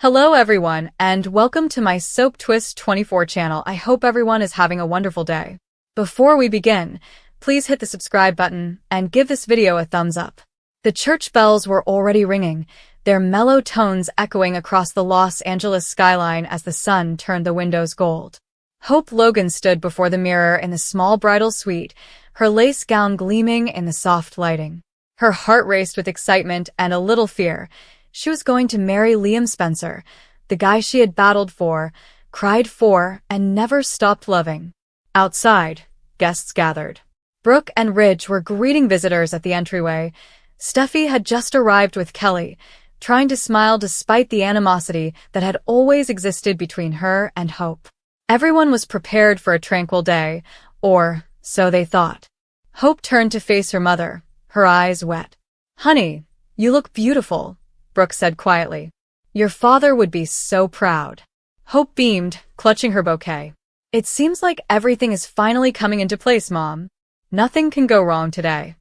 Hello everyone, and welcome to my Soap Twist 24 channel. I hope everyone is having a wonderful day. Before we begin, please hit the subscribe button and give this video a thumbs up. The church bells were already ringing, their mellow tones echoing across the Los Angeles skyline as the sun turned the windows gold. Hope Logan stood before the mirror in the small bridal suite, her lace gown gleaming in the soft lighting. Her heart raced with excitement and a little fear. She was going to marry Liam Spencer, the guy she had battled for, cried for, and never stopped loving. Outside, guests gathered. Brooke and Ridge were greeting visitors at the entryway. Steffi had just arrived with Kelly, trying to smile despite the animosity that had always existed between her and Hope. Everyone was prepared for a tranquil day, or so they thought. Hope turned to face her mother, her eyes wet. "Honey, you look beautiful," Brooke said quietly. "Your father would be so proud." Hope beamed, clutching her bouquet. "It seems like everything is finally coming into place, Mom. Nothing can go wrong today."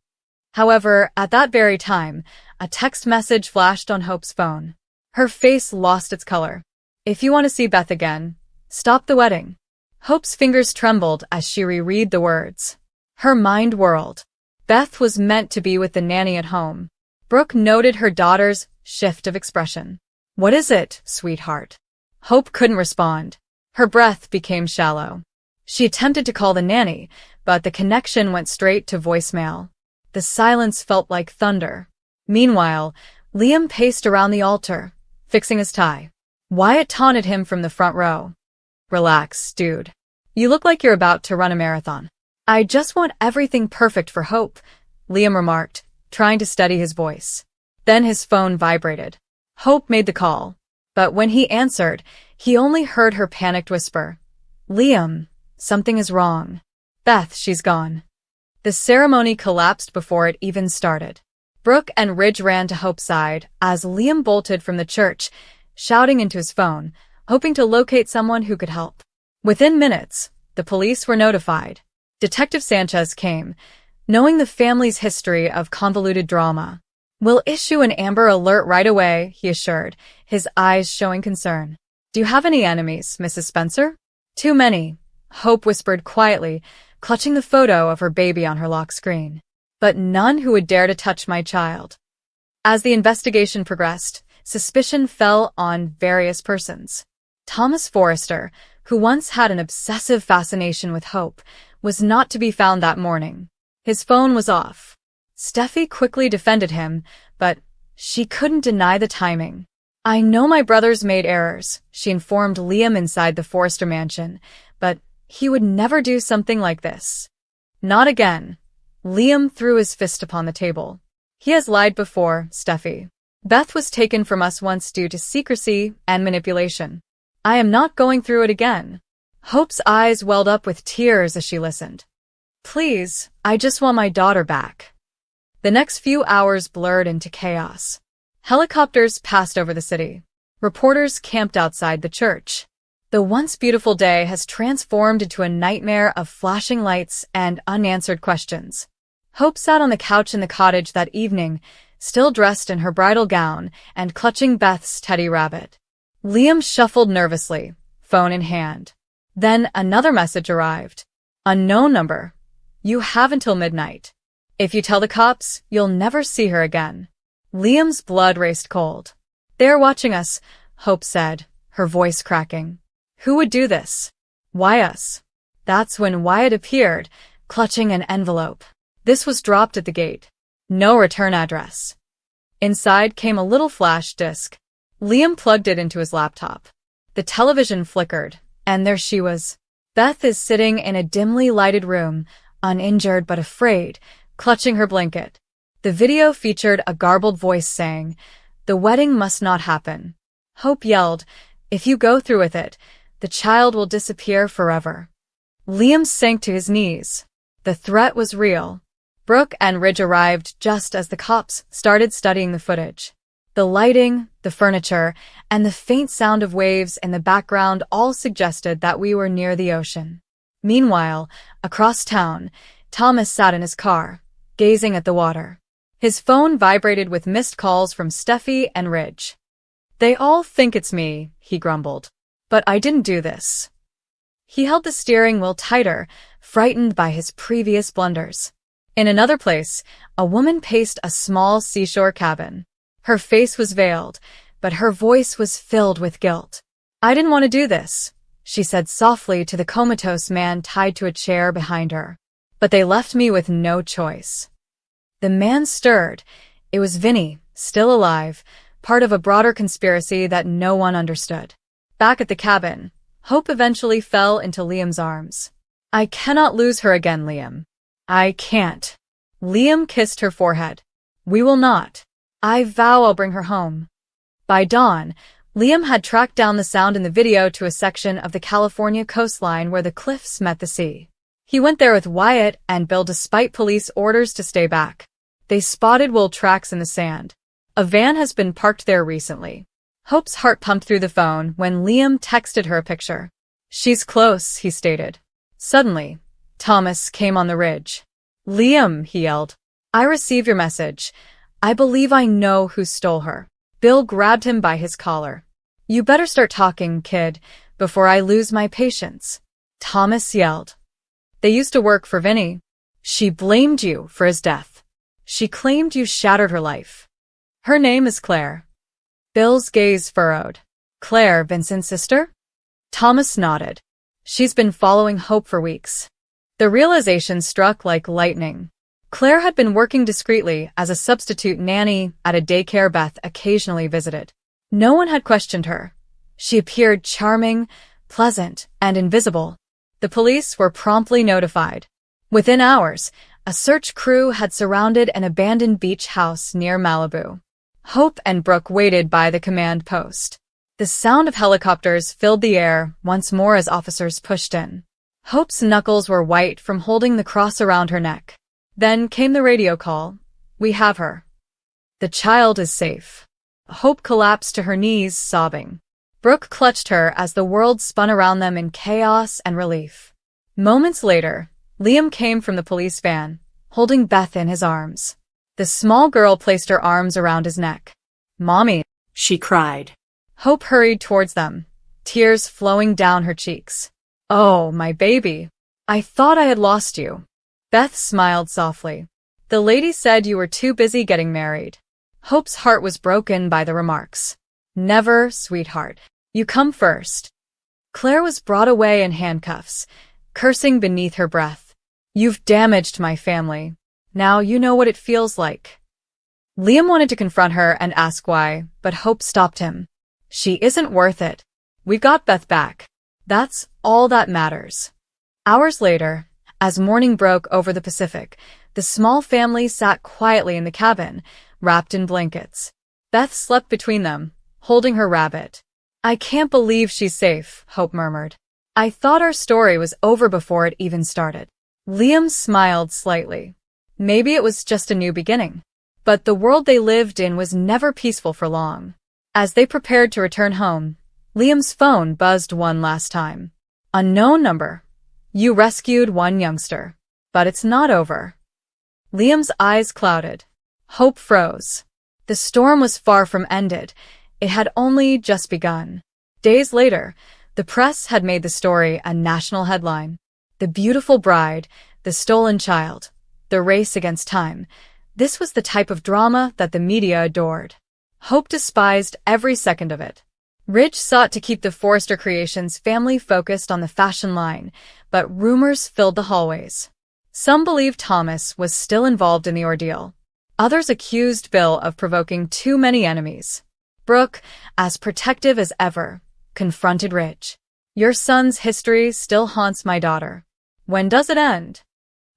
However, at that very time, a text message flashed on Hope's phone. Her face lost its color. "If you want to see Beth again, stop the wedding." Hope's fingers trembled as she reread the words. Her mind whirled. Beth was meant to be with the nanny at home. Brooke noted her daughter's shift of expression. "What is it, sweetheart?" Hope couldn't respond. Her breath became shallow. She attempted to call the nanny, but the connection went straight to voicemail. The silence felt like thunder. Meanwhile, Liam paced around the altar, fixing his tie. Wyatt taunted him from the front row. "Relax, dude. You look like you're about to run a marathon." "I just want everything perfect for Hope," Liam remarked, trying to steady his voice. Then his phone vibrated. Hope made the call, but when he answered, he only heard her panicked whisper, "Liam, something is wrong. Beth, she's gone." The ceremony collapsed before it even started. Brooke and Ridge ran to Hope's side as Liam bolted from the church, shouting into his phone, hoping to locate someone who could help. Within minutes, the police were notified. Detective Sanchez came, knowing the family's history of convoluted drama. "We'll issue an Amber Alert right away," he assured, his eyes showing concern. "Do you have any enemies, Mrs. Spencer?" "Too many," Hope whispered quietly, clutching the photo of her baby on her lock screen. "But none who would dare to touch my child." As the investigation progressed, suspicion fell on various persons. Thomas Forrester, who once had an obsessive fascination with Hope, was not to be found that morning. His phone was off. Steffi quickly defended him, but she couldn't deny the timing. "I know my brothers made errors," she informed Liam inside the Forrester mansion, "but he would never do something like this." "Not again." Liam threw his fist upon the table. "He has lied before, Steffi. Beth was taken from us once due to secrecy and manipulation. I am not going through it again." Hope's eyes welled up with tears as she listened. "Please, I just want my daughter back." The next few hours blurred into chaos. Helicopters passed over the city. Reporters camped outside the church. The once beautiful day has transformed into a nightmare of flashing lights and unanswered questions. Hope sat on the couch in the cottage that evening, still dressed in her bridal gown and clutching Beth's teddy rabbit. Liam shuffled nervously, phone in hand. Then another message arrived. "Unknown number. You have until midnight. If you tell the cops, you'll never see her again." Liam's blood raced cold. "They're watching us," Hope said, her voice cracking. "Who would do this? Why us?" That's when Wyatt appeared, clutching an envelope. This was dropped at the gate. No return address. Inside came a little flash disk. Liam plugged it into his laptop. The television flickered, and there she was. Beth is sitting in a dimly lighted room, uninjured but afraid, clutching her blanket. The video featured a garbled voice saying, "The wedding must not happen." Hope yelled, "If you go through with it, the child will disappear forever." Liam sank to his knees. The threat was real. Brooke and Ridge arrived just as the cops started studying the footage. The lighting, the furniture, and the faint sound of waves in the background all suggested that we were near the ocean. Meanwhile, across town, Thomas sat in his car, gazing at the water. His phone vibrated with missed calls from Steffi and Ridge. They all think it's me, he grumbled. But I didn't do this. He held the steering wheel tighter, frightened by his previous blunders. In another place, a woman paced a small seashore cabin. Her face was veiled, but her voice was filled with guilt. I didn't want to do this, she said softly to the comatose man tied to a chair behind her. But they left me with no choice. The man stirred. It was Vinny, still alive, part of a broader conspiracy that no one understood. Back at the cabin, Hope eventually fell into Liam's arms. I cannot lose her again, Liam. I can't. Liam kissed her forehead. We will not. I vow I'll bring her home. By dawn, Liam had tracked down the sound in the video to a section of the California coastline where the cliffs met the sea. He went there with Wyatt and Bill despite police orders to stay back. They spotted wool tracks in the sand. A van has been parked there recently. Hope's heart pumped through the phone when Liam texted her a picture. She's close, he stated. Suddenly, Thomas came on the ridge. Liam, he yelled. I receive your message. I believe I know who stole her. Bill grabbed him by his collar. You better start talking, kid, before I lose my patience. Thomas yelled. They used to work for Vinny. She blamed you for his death. She claimed you shattered her life. Her name is Claire. Bill's gaze furrowed. Claire, Vincent's sister? Thomas nodded. She's been following Hope for weeks. The realization struck like lightning. Claire had been working discreetly as a substitute nanny at a daycare Beth occasionally visited. No one had questioned her. She appeared charming, pleasant, and invisible. The police were promptly notified. Within hours, a search crew had surrounded an abandoned beach house near Malibu. Hope and Brooke waited by the command post. The sound of helicopters filled the air once more as officers pushed in. Hope's knuckles were white from holding the cross around her neck. Then came the radio call. We have her. The child is safe. Hope collapsed to her knees, sobbing. Brooke clutched her as the world spun around them in chaos and relief. Moments later, Liam came from the police van, holding Beth in his arms. The small girl placed her arms around his neck. Mommy, she cried. Hope hurried towards them, tears flowing down her cheeks. Oh, my baby. I thought I had lost you. Beth smiled softly. The lady said you were too busy getting married. Hope's heart was broken by the remarks. Never, sweetheart. You come first. Claire was brought away in handcuffs, cursing beneath her breath. You've damaged my family. Now you know what it feels like. Liam wanted to confront her and ask why, but Hope stopped him. She isn't worth it. We got Beth back. That's all that matters. Hours later, as morning broke over the Pacific, the small family sat quietly in the cabin, wrapped in blankets. Beth slept between them, holding her rabbit. I can't believe she's safe, Hope murmured. I thought our story was over before it even started. Liam smiled slightly. Maybe it was just a new beginning. But the world they lived in was never peaceful for long. As they prepared to return home, Liam's phone buzzed one last time. Unknown number. You rescued one youngster. But it's not over. Liam's eyes clouded. Hope froze. The storm was far from ended. It had only just begun. Days later, the press had made the story a national headline. The beautiful bride, the stolen child, the race against time. This was the type of drama that the media adored. Hope despised every second of it. Ridge sought to keep the Forrester Creations family focused on the fashion line, but rumors filled the hallways. Some believed Thomas was still involved in the ordeal. Others accused Bill of provoking too many enemies. Brooke, as protective as ever, confronted Ridge. Your son's history still haunts my daughter. When does it end?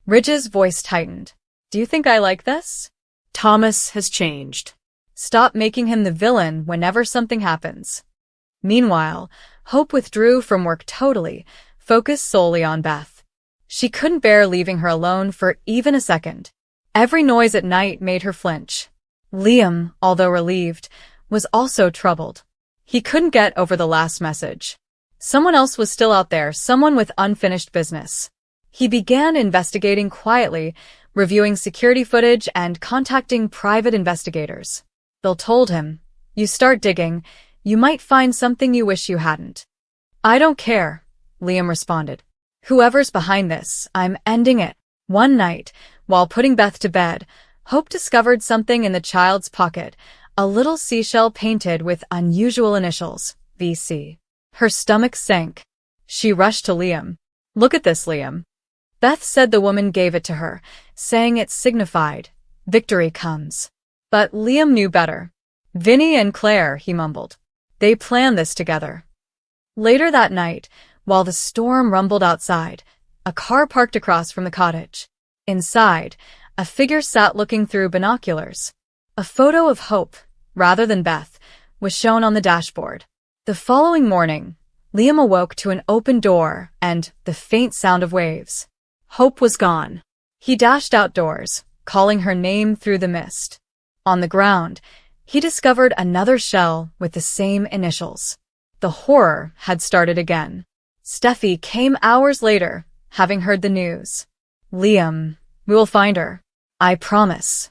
Ridge's voice tightened. Do you think I like this? Thomas has changed. Stop making him the villain whenever something happens. Meanwhile, Hope withdrew from work totally, focused solely on Beth. She couldn't bear leaving her alone for even a second. Every noise at night made her flinch. Liam, although relieved, was also troubled. He couldn't get over the last message. Someone else was still out there, someone with unfinished business. He began investigating quietly, reviewing security footage and contacting private investigators. Bill told him, you start digging, You might find something you wish you hadn't. I don't care, Liam responded. Whoever's behind this, I'm ending it. One night, while putting Beth to bed, Hope discovered something in the child's pocket, a little seashell painted with unusual initials, VC. Her stomach sank. She rushed to Liam. Look at this, Liam. Beth said the woman gave it to her, saying it signified, victory comes. But Liam knew better. Vinny and Claire, he mumbled. They planned this together. Later that night, while the storm rumbled outside, a car parked across from the cottage. Inside, a figure sat looking through binoculars. A photo of Hope, rather than Beth, was shown on the dashboard. The following morning, Liam awoke to an open door and the faint sound of waves. Hope was gone. He dashed outdoors, calling her name through the mist. On the ground, he discovered another shell with the same initials. The horror had started again. Steffi came hours later, having heard the news. Liam, we will find her. I promise.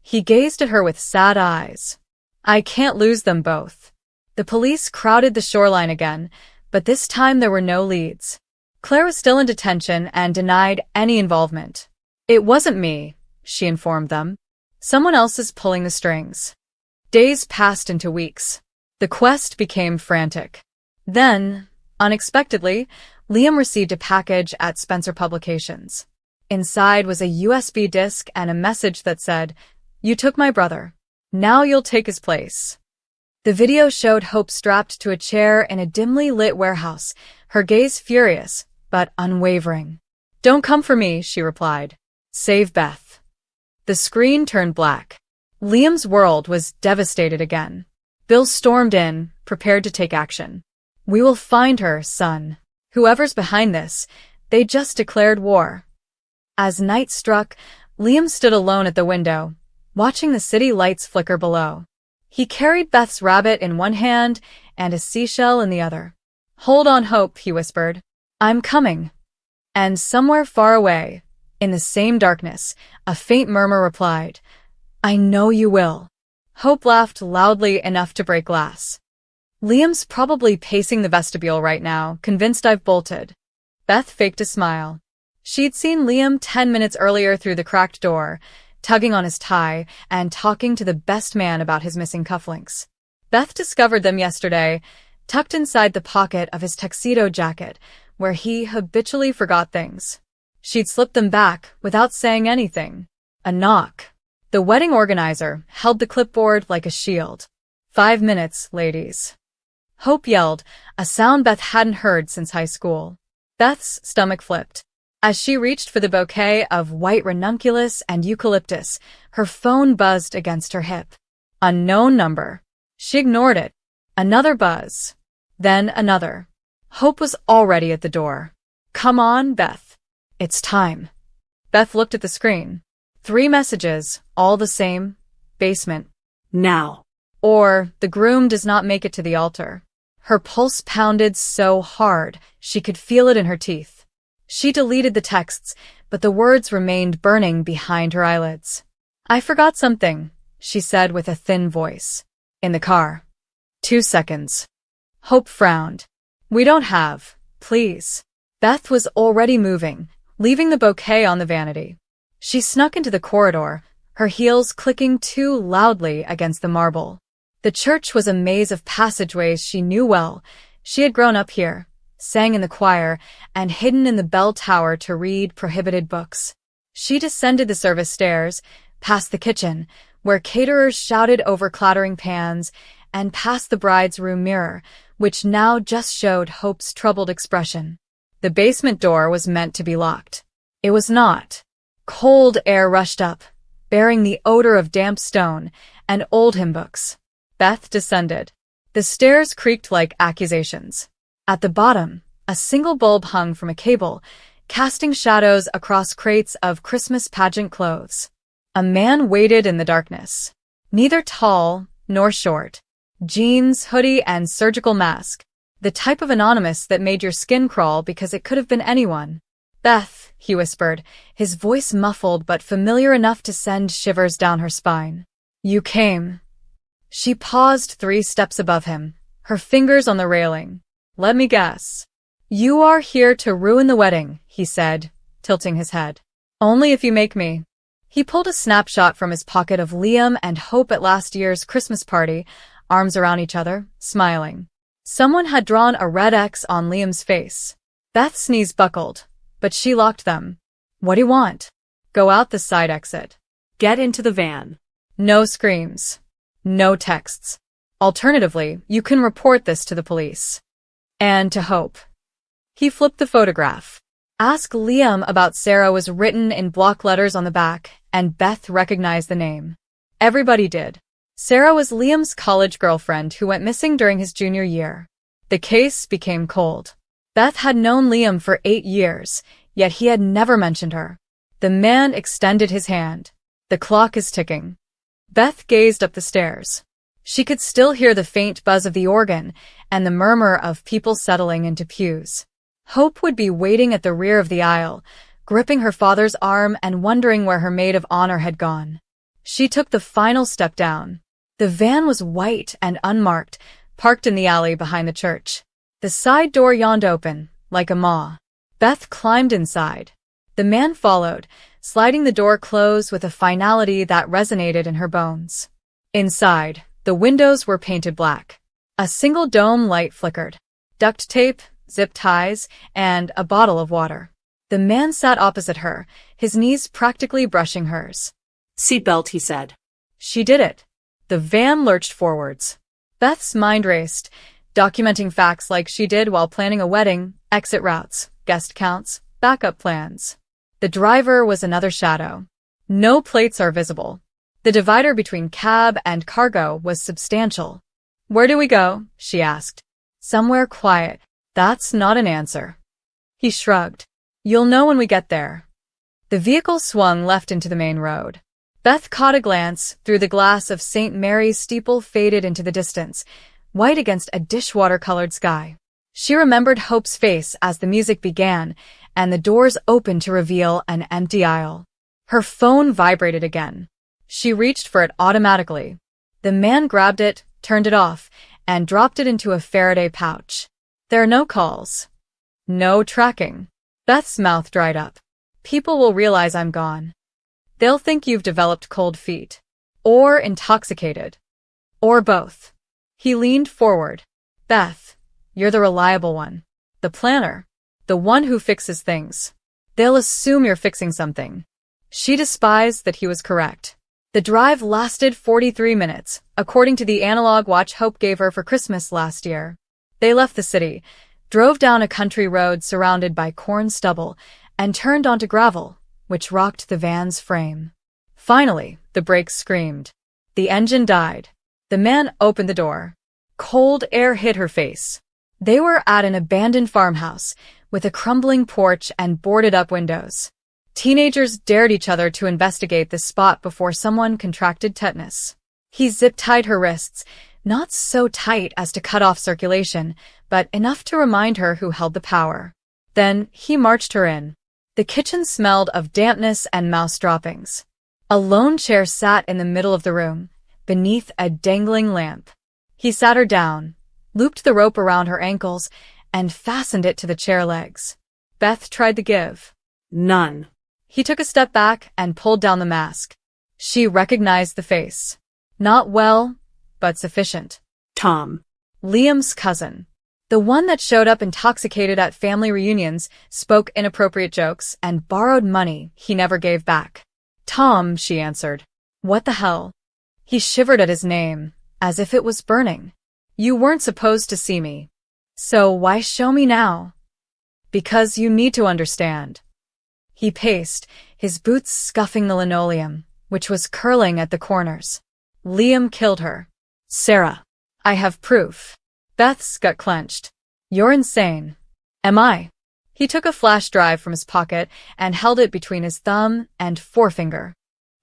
He gazed at her with sad eyes. I can't lose them both. The police crowded the shoreline again, but this time there were no leads. Claire was still in detention and denied any involvement. It wasn't me, she informed them. Someone else is pulling the strings. Days passed into weeks. The quest became frantic. Then, unexpectedly, Liam received a package at Spencer Publications. Inside was a USB disk and a message that said, "You took my brother. Now you'll take his place." The video showed Hope strapped to a chair in a dimly lit warehouse, her gaze furious, but unwavering. "Don't come for me," she replied. "Save Beth." The screen turned black. Liam's world was devastated again. Bill stormed in, prepared to take action. "We will find her, son. Whoever's behind this, they just declared war." As night struck, Liam stood alone at the window, watching the city lights flicker below. He carried Beth's rabbit in one hand and a seashell in the other. "Hold on, Hope," he whispered. "I'm coming." And somewhere far away, in the same darkness, a faint murmur replied, "I know you will." Hope laughed loudly enough to break glass. "Liam's probably pacing the vestibule right now, convinced I've bolted." Beth faked a smile. She'd seen Liam 10 minutes earlier through the cracked door, tugging on his tie and talking to the best man about his missing cufflinks. Beth discovered them yesterday, tucked inside the pocket of his tuxedo jacket, where he habitually forgot things. She'd slipped them back without saying anything. A knock. The wedding organizer held the clipboard like a shield. 5 minutes, ladies." Hope yelled, a sound Beth hadn't heard since high school. Beth's stomach flipped. As she reached for the bouquet of white ranunculus and eucalyptus, her phone buzzed against her hip. Unknown number. She ignored it. Another buzz. Then another. Hope was already at the door. "Come on, Beth. It's time." Beth looked at the screen. 3 messages, all the same. Basement. Now. Or, the groom does not make it to the altar. Her pulse pounded so hard, she could feel it in her teeth. She deleted the texts, but the words remained burning behind her eyelids. "I forgot something," she said with a thin voice. "In the car." 2 seconds. Hope frowned. "We don't have, please." Beth was already moving, leaving the bouquet on the vanity. She snuck into the corridor, her heels clicking too loudly against the marble. The church was a maze of passageways she knew well. She had grown up here, sang in the choir, and hidden in the bell tower to read prohibited books. She descended the service stairs, past the kitchen, where caterers shouted over clattering pans, and past the bride's room mirror, which now just showed Hope's troubled expression. The basement door was meant to be locked. It was not. Cold air rushed up, bearing the odor of damp stone and old hymn books. Beth descended. The stairs creaked like accusations. At the bottom, a single bulb hung from a cable, casting shadows across crates of Christmas pageant clothes. A man waited in the darkness. Neither tall nor short. Jeans, hoodie, and surgical mask. The type of anonymous that made your skin crawl because it could have been anyone. "Beth," he whispered, his voice muffled but familiar enough to send shivers down her spine. "You came." She paused 3 steps above him, her fingers on the railing. Let me guess. You are here to ruin the wedding, he said, tilting his head. Only if you make me. He pulled a snapshot from his pocket of Liam and Hope at last year's Christmas party, arms around each other, smiling. Someone had drawn a red X on Liam's face. Beth's knees buckled, but she locked them. What do you want? Go out the side exit. Get into the van. No screams. No texts. Alternatively, you can report this to the police. And to Hope. He flipped the photograph. Ask Liam about Sarah was written in block letters on the back, and Beth recognized the name. Everybody did. Sarah was Liam's college girlfriend who went missing during his junior year. The case became cold. Beth had known Liam for 8 years, yet he had never mentioned her. The man extended his hand. The clock is ticking. Beth gazed up the stairs. She could still hear the faint buzz of the organ and the murmur of people settling into pews. Hope would be waiting at the rear of the aisle, gripping her father's arm and wondering where her maid of honor had gone. She took the final step down. The van was white and unmarked, parked in the alley behind the church. The side door yawned open, like a maw. Beth climbed inside. The man followed, sliding the door closed with a finality that resonated in her bones. Inside, the windows were painted black. A single dome light flickered. Duct tape, zip ties, and a bottle of water. The man sat opposite her, his knees practically brushing hers. Seatbelt, he said. She did it. The van lurched forwards. Beth's mind raced, documenting facts like she did while planning a wedding, exit routes, guest counts, backup plans. The driver was another shadow. No plates are visible. The divider between cab and cargo was substantial. Where do we go? She asked. Somewhere quiet. That's not an answer. He shrugged. You'll know when we get there. The vehicle swung left into the main road. Beth caught a glance through the glass of St. Mary's steeple faded into the distance, white against a dishwater-colored sky. She remembered Hope's face as the music began, and the doors opened to reveal an empty aisle. Her phone vibrated again. She reached for it automatically. The man grabbed it, turned it off, and dropped it into a Faraday pouch. There are no calls. No tracking. Beth's mouth dried up. People will realize I'm gone. They'll think you've developed cold feet. Or intoxicated. Or both. He leaned forward. Beth, you're the reliable one. The planner. The one who fixes things. They'll assume you're fixing something. She despised that he was correct. The drive lasted 43 minutes, according to the analog watch Hope gave her for Christmas last year. They left the city, drove down a country road surrounded by corn stubble, and turned onto gravel, which rocked the van's frame. Finally, the brakes screamed. The engine died. The man opened the door. Cold air hit her face. They were at an abandoned farmhouse, with a crumbling porch and boarded-up windows. Teenagers dared each other to investigate the spot before someone contracted tetanus. He zip-tied her wrists, not so tight as to cut off circulation, but enough to remind her who held the power. Then he marched her in. The kitchen smelled of dampness and mouse droppings. A lone chair sat in the middle of the room, beneath a dangling lamp. He sat her down, looped the rope around her ankles, and fastened it to the chair legs. Beth tried to give. None. He took a step back and pulled down the mask. She recognized the face. Not well, but sufficient. Tom. Liam's cousin. The one that showed up intoxicated at family reunions, spoke inappropriate jokes, and borrowed money he never gave back. Tom, she answered. What the hell? He shivered at his name, as if it was burning. You weren't supposed to see me. So why show me now? Because you need to understand. He paced, his boots scuffing the linoleum, which was curling at the corners. Liam killed her. Sarah. I have proof. Beth's gut clenched. You're insane. Am I? He took a flash drive from his pocket and held it between his thumb and forefinger.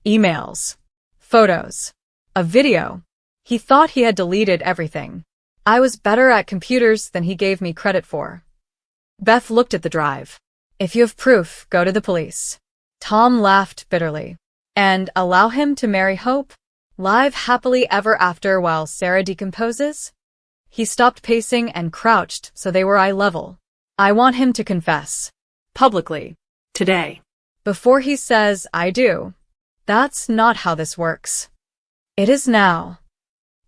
Emails. Photos. A video. He thought he had deleted everything. I was better at computers than he gave me credit for. Beth looked at the drive. If you have proof, go to the police. Tom laughed bitterly. And allow him to marry Hope? Live happily ever after while Sarah decomposes? He stopped pacing and crouched so they were eye level. I want him to confess. Publicly. Today. Before he says, I do. That's not how this works. It is now.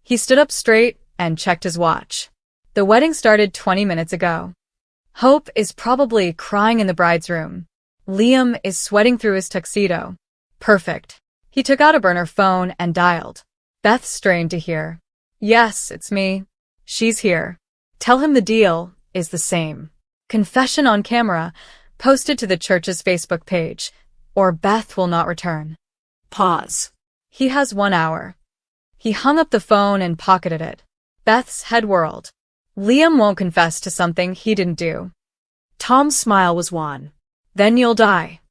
He stood up straight and checked his watch. The wedding started 20 minutes ago. Hope is probably crying in the bride's room. Liam is sweating through his tuxedo. Perfect. He took out a burner phone and dialed. Beth strained to hear. Yes, it's me. She's here. Tell him the deal is the same. Confession on camera, posted to the church's Facebook page, or Beth will not return. Pause. He has 1 hour. He hung up the phone and pocketed it. Beth's head whirled. Liam won't confess to something he didn't do. Tom's smile was wan. Then you'll die.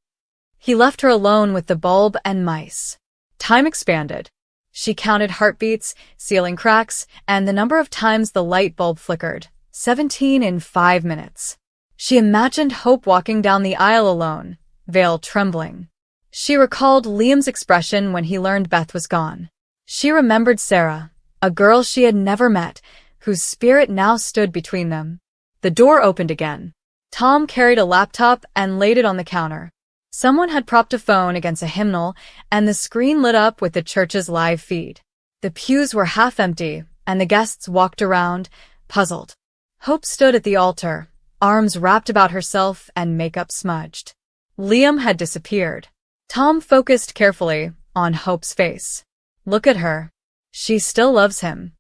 He left her alone with the bulb and mice. Time expanded. She counted heartbeats, ceiling cracks, and the number of times the light bulb flickered. 17 in 5 minutes. She imagined Hope walking down the aisle alone, veil trembling. She recalled Liam's expression when he learned Beth was gone. She remembered Sarah, a girl she had never met, whose spirit now stood between them. The door opened again. Tom carried a laptop and laid it on the counter. Someone had propped a phone against a hymnal, and the screen lit up with the church's live feed. The pews were half empty, and the guests walked around, puzzled. Hope stood at the altar, arms wrapped about herself and makeup smudged. Liam had disappeared. Tom focused carefully on Hope's face. Look at her. She still loves him.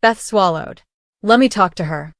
Beth swallowed. Let me talk to her.